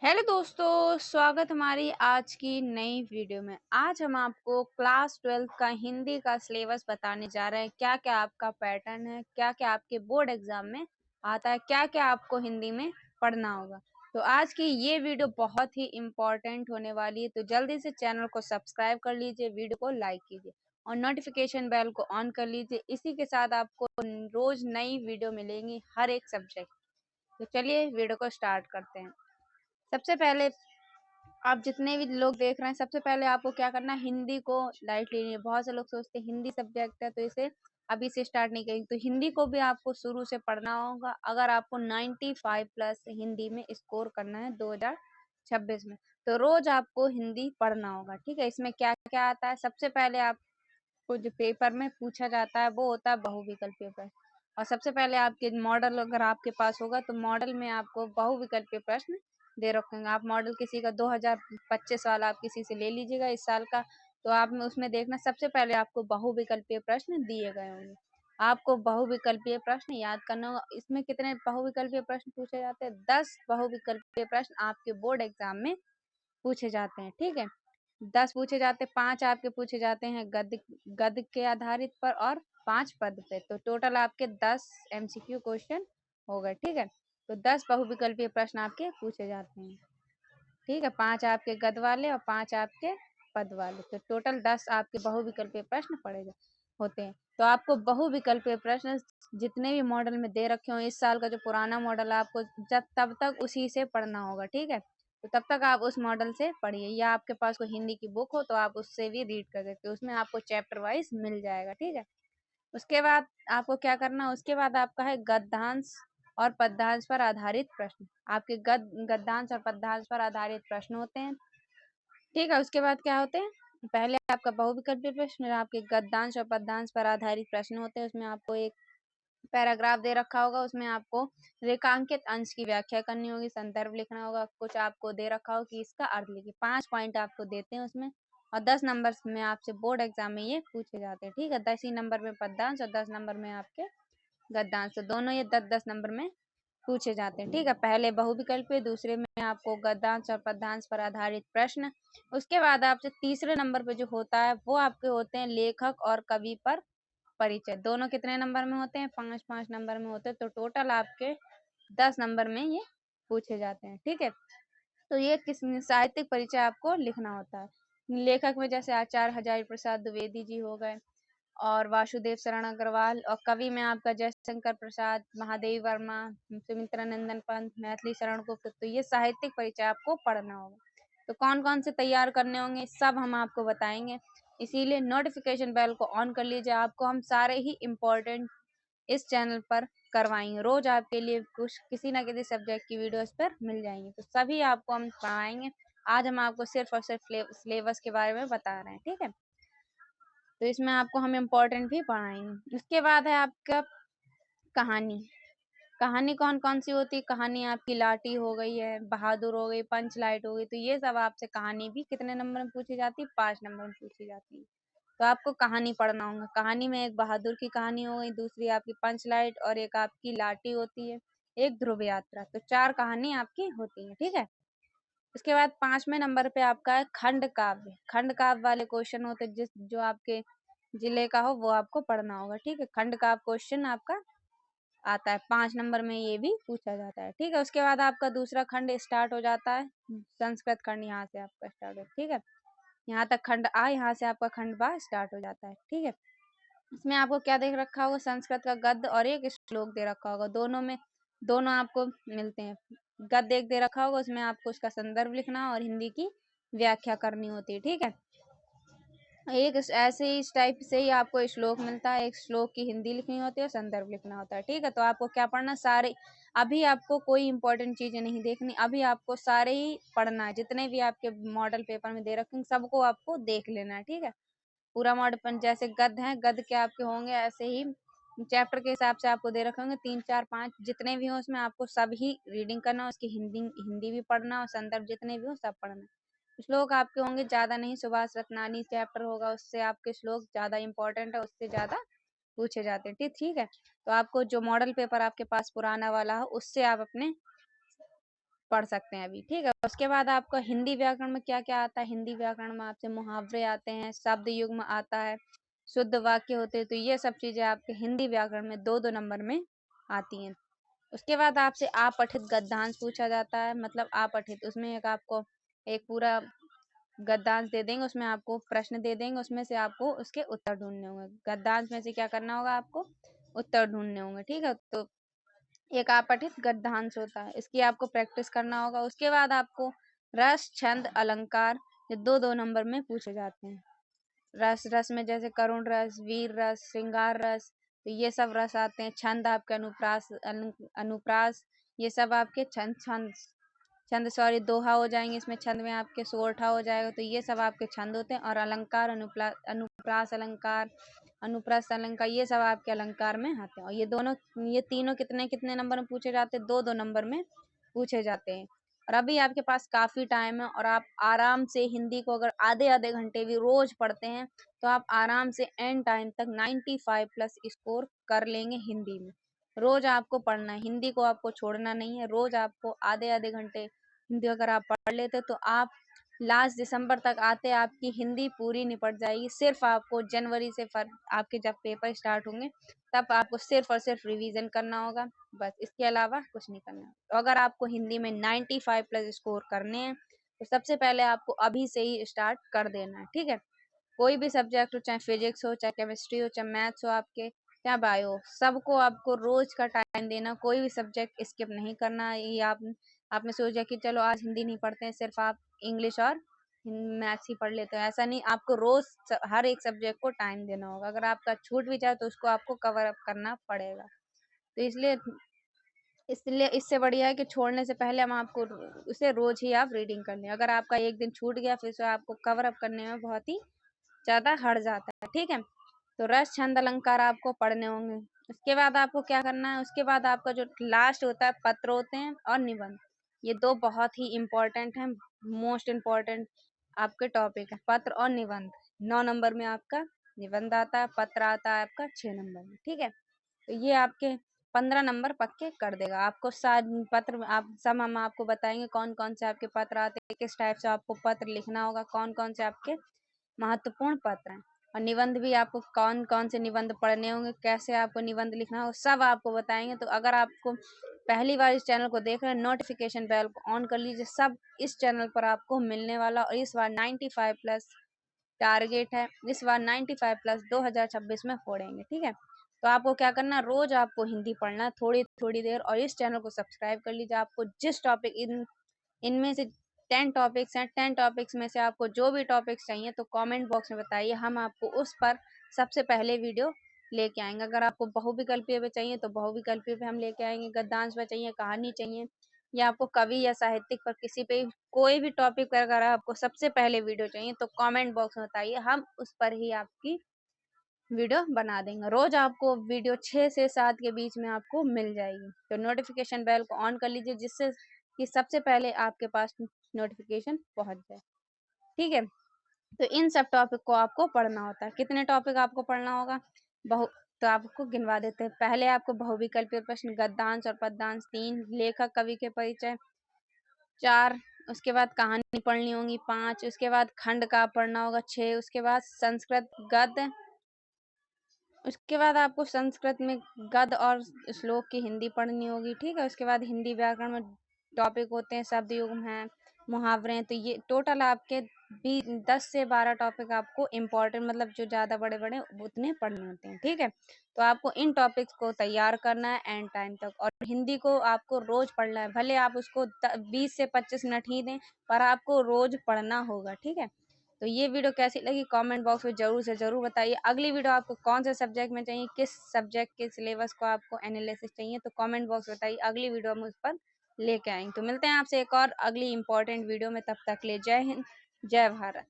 Hello दोस्तों, स्वागत हमारी आज की नई वीडियो में। आज हम आपको क्लास 12 का हिंदी का सिलेबस बताने जा रहे हैं। क्या क्या आपका पैटर्न है, क्या क्या आपके बोर्ड एग्जाम में आता है, क्या क्या आपको हिंदी में पढ़ना होगा। तो आज की ये वीडियो बहुत ही इम्पोर्टेंट होने वाली है, तो जल्दी से चैनल को सब्सक्राइब कर लीजिए, वीडियो को लाइक कीजिए और नोटिफिकेशन बेल को ऑन कर लीजिए। इसी के साथ आपको रोज नई वीडियो मिलेंगी हर एक सब्जेक्ट। तो चलिए वीडियो को स्टार्ट करते हैं। सबसे पहले आप जितने भी लोग देख रहे हैं, सबसे पहले आपको क्या करना है, हिंदी को लाइट लेनी है। बहुत से लोग सोचते हैं हिंदी सब्जेक्ट है तो इसे अभी से स्टार्ट नहीं करेंगे, तो हिंदी को भी आपको शुरू से पढ़ना होगा। अगर आपको 95 प्लस हिंदी में स्कोर करना है 2026 में, तो रोज आपको हिंदी पढ़ना होगा। ठीक है, इसमें क्या क्या आता है। सबसे पहले आपको जो पेपर में पूछा जाता है वो होता है बहुविकल्पीय प्रश्न। और सबसे पहले आपके मॉडल अगर आपके पास होगा तो मॉडल में आपको बहुविकल्पीय प्रश्न दे रखे होंगे। आप मॉडल किसी का 2025 वाला आप किसी से ले लीजिएगा इस साल का, तो आप उसमें देखना सबसे पहले आपको बहुविकल्पीय प्रश्न दिए गए होंगे। आपको बहुविकल्पीय प्रश्न याद करना होगा। इसमें कितने बहुविकल्पीय प्रश्न पूछे जाते हैं? 10 बहुविकल्पीय प्रश्न आपके बोर्ड एग्जाम में पूछे जाते हैं। ठीक है, 10 पूछे जाते हैं। 5 आपके पूछे जाते हैं गद्य गद्य के आधारित पर और 5 पद पे, तो टोटल आपके 10 एमसीक्यू क्वेश्चन हो गए। ठीक है, तो 10 बहुविकल्पीय प्रश्न आपके पूछे जाते हैं। ठीक है, 5 आपके गद्य वाले और 5 आपके पद वाले, तो टोटल 10 आपके बहुविकल्पीय प्रश्न होते हैं। तो आपको बहुविकल्पीय प्रश्न जितने भी मॉडल में दे रखे हो, इस साल का जो पुराना मॉडल है आपको जब तब तक उसी से पढ़ना होगा। ठीक है, तो तब तक आप उस मॉडल से पढ़िए, या आपके पास कोई हिंदी की बुक हो तो आप उससे भी रीड कर सकते हो, उसमें आपको चैप्टर वाइज मिल जाएगा। ठीक है, उसके बाद आपको क्या करना, उसके बाद आपका है गद्यांश और पद्यांश पर आधारित प्रश्न। आपके गद्यांश और पद्यांश पर आधारित प्रश्न होते हैं। ठीक है, उसके बाद क्या होते हैं, पहले आपका बहुविकल्पीय प्रश्न, फिर आपके गद्यांश और पद्यांश पर आधारित प्रश्न होते हैं। उसमें आपको एक पैराग्राफ दे रखा होगा, उसमें आपको रेखांकित अंश की व्याख्या करनी होगी, संदर्भ लिखना होगा, कुछ आपको दे रखा हो कि इसका अर्थ लिखिए। 5 पॉइंट आपको देते हैं उसमें, और 10 नंबर में आपसे बोर्ड एग्जाम में ये पूछे जाते हैं। ठीक है, 10 ही नंबर में पद्यांश और 10 नंबर में आपके गद्यांश, तो दोनों ये 10-10 नंबर में पूछे जाते हैं। ठीक है, पहले बहुविकल्पीय, दूसरे में आपको गद्यांश और पद्यांश पर आधारित प्रश्न। उसके बाद आपसे तीसरे नंबर पे जो होता है वो आपके होते हैं लेखक और कवि पर परिचय। दोनों कितने नंबर में होते हैं? 5-5 नंबर में होते हैं, तो टोटल आपके 10 नंबर में ये पूछे जाते हैं। ठीक है, तो ये किस साहित्यिक परिचय आपको लिखना होता है। लेखक में जैसे आचार्य हजारी प्रसाद द्विवेदी जी हो गए, और वासुदेव शरण अग्रवाल, और कवि में आपका जयशंकर प्रसाद, महादेवी वर्मा, सुमित्रा नंदन पंत, मैथिली शरण गुप्त। तो ये साहित्यिक परिचय आपको पढ़ना होगा। तो कौन कौन से तैयार करने होंगे सब हम आपको बताएंगे, इसीलिए नोटिफिकेशन बेल को ऑन कर लीजिए। आपको हम सारे ही इम्पोर्टेंट इस चैनल पर करवाएंगे। रोज आपके लिए कुछ किसी ना किसी सब्जेक्ट की वीडियोस पर मिल जाएंगी, तो सभी आपको हम पढ़ाएंगे। आज हम आपको सिर्फ और सिर्फ सिलेबस के बारे में बता रहे हैं। ठीक है, तो इसमें आपको हम इम्पोर्टेंट भी पढ़ाएंगे। उसके बाद है आपका कहानी। कहानी कौन कौन सी होती है? कहानी आपकी लाटी हो गई है, बहादुर हो गई, पंच लाइट हो गई, तो ये सब आपसे कहानी भी कितने नंबर में पूछी जाती है? 5 नंबर में पूछी जाती है। तो आपको कहानी पढ़ना होगा। कहानी में एक बहादुर की कहानी हो गई, दूसरी आपकी पंचलाइट, और एक आपकी लाठी होती है, एक ध्रुव यात्रा। तो 4 कहानी आपकी होती है। ठीक है, उसके बाद 5वें नंबर पे आपका है खंड काव्य। खंड काव्य वाले क्वेश्चन होते हैं, जिस जो आपके जिले का हो वो आपको पढ़ना होगा। ठीक है, खंड काव्य क्वेश्चन आपका आता है 5 नंबर में, ये भी पूछा जाता है। ठीक है, उसके बाद आपका दूसरा खंड स्टार्ट हो जाता है, संस्कृत खंड यहाँ से आपका स्टार्ट हो। ठीक है, यहाँ तक खंड आ, यहाँ से आपका खंड बा स्टार्ट हो जाता है। ठीक है, इसमें आपको क्या देख रखा होगा? संस्कृत का गद्य और एक श्लोक दे रखा होगा, दोनों आपको मिलते हैं। गद्य एक दे रखा होगा, उसमें आपको उसका संदर्भ लिखना और हिंदी की व्याख्या करनी होती है। ठीक है, एक ऐसे ही इस टाइप से ही आपको श्लोक मिलता है, एक श्लोक की हिंदी लिखनी होती है और संदर्भ लिखना होता है। ठीक है, तो आपको क्या पढ़ना सारे, अभी आपको कोई इंपॉर्टेंट चीजें नहीं देखनी, अभी आपको सारे ही पढ़ना है। जितने भी आपके मॉडल पेपर में दे रखे हैं सबको आपको देख लेना है। ठीक है, पूरा मॉडल जैसे गद्य है, गद्य के आपके होंगे ऐसे ही चैप्टर के हिसाब से आपको दे रखे होंगे 3-4-5 जितने भी हो, उसमें आपको सब ही रीडिंग करना, उसकी हिंदी हिंदी भी पढ़ना और संदर्भ जितने भी हो सब पढ़ना। श्लोक आपके होंगे ज्यादा नहीं, सुभाष रत्नानी चैप्टर होगा उससे आपके श्लोक ज्यादा इंपॉर्टेंट है, उससे ज्यादा पूछे जाते हैं। ठीक ठीक है, तो आपको जो मॉडल पेपर आपके पास पुराना वाला हो उससे आप अपने पढ़ सकते हैं अभी, ठीक है। उसके बाद आपको हिंदी व्याकरण में क्या क्या आता है। हिंदी व्याकरण में आपसे मुहावरे आते हैं, शब्द युग्म आता है, शुद्ध वाक्य होते हैं। तो ये सब चीजें आपके हिंदी व्याकरण में 2-2 नंबर में आती हैं। उसके बाद आपसे अपठित गद्यांश पूछा जाता है, मतलब अपठित, उसमें एक आपको एक पूरा गद्यांश दे देंगे, उसमें आपको प्रश्न दे देंगे, उसमें से आपको उसके उत्तर ढूंढने होंगे। गद्यांश में से क्या करना होगा, आपको उत्तर ढूंढने होंगे, ठीक है। तो एक अपठित गद्यांश होता है, इसकी आपको प्रैक्टिस करना होगा। उसके बाद आपको रस, छंद, अलंकार, ये 2-2 नंबर में पूछे जाते हैं। रस, रस में जैसे करुण रस, वीर रस, श्रृंगार रस, तो ये सब रस आते हैं। छंद आपके अनुप्रास, अनुप्रास, ये सब आपके छंद, छंद छंद सॉरी दोहा हो जाएंगे इसमें। छंद में आपके सोरठा हो जाएगा। तो ये सब आपके छंद होते हैं। और अलंकार, अनुप्रास अलंकार, अनुप्रास अलंकार, ये सब आपके अलंकार में आते हैं। और ये तीनों कितने कितने नंबर में पूछे जाते हैं, 2-2 नंबर में पूछे जाते हैं। और अभी आपके पास काफी टाइम है, और आप आराम से हिंदी को अगर आधे आधे घंटे भी रोज पढ़ते हैं, तो आप आराम से एंड टाइम तक 95 प्लस स्कोर कर लेंगे हिंदी में। रोज आपको पढ़ना है, हिंदी को आपको छोड़ना नहीं है। रोज आपको आधे आधे घंटे हिंदी अगर आप पढ़ लेते, तो आप लास्ट दिसंबर तक आते आपकी हिंदी पूरी निपट जाएगी। सिर्फ आपको जनवरी से आपके जब पेपर स्टार्ट होंगे, तब आपको सिर्फ और सिर्फ रिवीजन करना होगा, बस। इसके अलावा कुछ नहीं करना है। तो अगर आपको हिंदी में 95 प्लस स्कोर करने हैं, तो सबसे पहले आपको अभी से ही स्टार्ट कर देना है, ठीक है। कोई भी सब्जेक्ट हो, चाहे फिजिक्स हो, चाहे केमिस्ट्री हो, चाहे मैथ्स हो आपके, चाहे बायो हो, सबको आपको रोज का टाइम देना। कोई भी सब्जेक्ट स्किप नहीं करना। ये आपने सोचा कि चलो आज हिंदी नहीं पढ़ते हैं, सिर्फ आप इंग्लिश और मैथ्स ही पढ़ लेते हो, ऐसा नहीं। आपको रोज हर एक सब्जेक्ट को टाइम देना होगा। अगर आपका छूट भी जाए, तो उसको आपको कवर अप करना पड़ेगा। तो इसलिए इसलिए इससे बढ़िया है कि छोड़ने से पहले हम आपको उसे रोज ही आप रीडिंग कर लें। अगर आपका एक दिन छूट गया, फिर से आपको कवर अप करने में बहुत ही ज्यादा हट जाता है, ठीक है। तो रस, छंद, अलंकार आपको पढ़ने होंगे। उसके बाद आपको क्या करना है, उसके बाद आपका जो लास्ट होता है, पत्र होते हैं और निबंध। ये 2 बहुत ही इम्पोर्टेंट है, मोस्ट इम्पोर्टेंट आपके टॉपिक है, पत्र और निबंध। 9 नंबर में आपका निबंध आता है, पत्र आता है आपका 6 नंबर में, ठीक है। तो ये आपके 15 नंबर पक्के कर देगा। आपको पत्र आप सब हम आपको बताएंगे, कौन कौन से आपके पत्र आते हैं, किस टाइप से आपको पत्र लिखना होगा, कौन कौन से आपके महत्वपूर्ण पत्र हैं। और निबंध भी आपको कौन कौन से निबंध पढ़ने होंगे, कैसे आपको निबंध लिखना होगा, सब आपको बताएंगे। तो अगर आपको पहली बार इस चैनल को देख रहे हैं, नोटिफिकेशन बेल को ऑन कर लीजिए, सब इस चैनल पर आपको मिलने वाला। और इस बार 95 प्लस टारगेट है, इस बार 95 प्लस 2026 में फोड़ेंगे, ठीक है। तो आपको क्या करना, रोज आपको हिंदी पढ़ना थोड़ी थोड़ी देर, और इस चैनल को सब्सक्राइब कर लीजिए। आपको जिस टॉपिक इनमें से 10 टॉपिक्स हैं, 10 टॉपिक्स में से आपको जो भी टॉपिक्स चाहिए, तो कमेंट बॉक्स में बताइए, हम आपको उस पर सबसे पहले वीडियो लेके आएंगे। अगर आपको बहुविकल्पीय पे चाहिए, तो बहुविकल्पीय पे हम लेके आएंगे। गद्यांश पे चाहिए, कहानी चाहिए, या आपको कवि या साहित्यिक पर किसी पे कोई भी टॉपिक पर अगर आपको सबसे पहले वीडियो चाहिए, तो कमेंट बॉक्स में बताइए, हम उस पर ही आपकी वीडियो बना देंगे। रोज आपको वीडियो 6 से 7 के बीच में आपको मिल जाएगी। तो नोटिफिकेशन बेल को ऑन कर लीजिए, जिससे कि सबसे पहले आपके पास नोटिफिकेशन पहुंच जाए, ठीक है। तो इन सब टॉपिक को आपको पढ़ना होता है। कितने टॉपिक आपको पढ़ना होगा, बहु तो आपको गिनवा देते हैं। पहले आपको बहुविकल्पीय प्रश्न, गद्यांश और पद्यांश 3, लेखक कवि के परिचय 4, उसके बाद कहानी पढ़नी होगी 5, उसके बाद खंड का पढ़ना होगा 6, उसके बाद संस्कृत गद्य, उसके बाद आपको संस्कृत में गद्य और श्लोक की हिंदी पढ़नी होगी, ठीक है। उसके बाद हिंदी व्याकरण में टॉपिक होते हैं, शब्द युग्म हैं, मुहावरे हैं। तो ये टोटल आपके 10 से 12 टॉपिक आपको इम्पोर्टेंट, मतलब जो ज़्यादा बड़े बड़े उतने पढ़ने होते हैं, ठीक है। तो आपको इन टॉपिक्स को तैयार करना है एंड टाइम तक। और हिंदी को आपको रोज पढ़ना है, भले आप उसको 20 से 25 मिनट ही दें, पर आपको रोज पढ़ना होगा, ठीक है। तो ये वीडियो कैसी लगी, कमेंट बॉक्स में जरूर से जरूर बताइए। अगली वीडियो आपको कौन से सब्जेक्ट में चाहिए, किस सब्जेक्ट के सिलेबस को आपको एनालिसिस चाहिए, तो कमेंट बॉक्स में बताइए, अगली वीडियो हम उस पर लेके आएंगे। तो मिलते हैं आपसे एक और अगली इंपॉर्टेंट वीडियो में, तब तक ले जय हिंद, जय भारत।